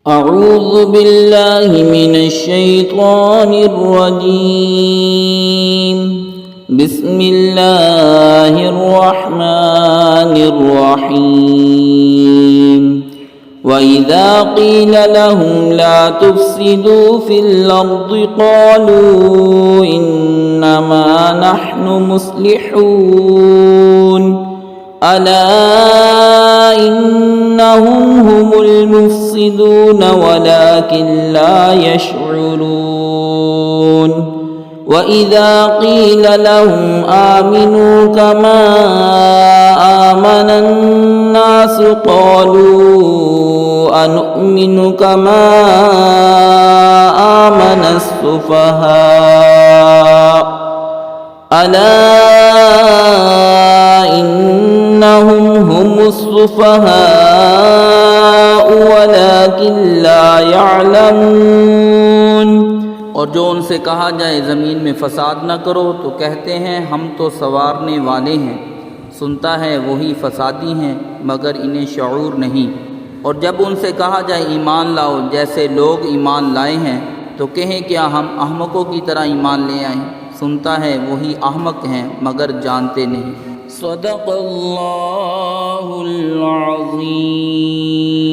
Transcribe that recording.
أعوذ بالله من الشيطان الرجيم بسم الله الرحمن الرحيم وإذا قيل لهم لا تفسدوا في الأرض قالوا إنما نحن مصلحون ألا إنهم هم المفسدون ولكن لا يشعرون وإذا قيل لهم آمنوا كما آمن الناس قالوا أنؤمن كما آمن السفهاء ألا إنهم هم السفهاء ولكن لا يعلمون। और जो उनसे कहा जाए ज़मीन में फ़साद न करो तो कहते हैं हम तो संवारने वाले हैं, सुनता है वही फसादी हैं मगर इन्हें शऊर नहीं। और जब उनसे कहा जाए ईमान लाओ जैसे लोग ईमान लाए हैं तो कहें क्या हम अहमकों की तरह ईमान ले आएँ, सुनता है वही अहमक हैं मगर जानते नहीं। सदक़ल्लाहुल अज़ीम।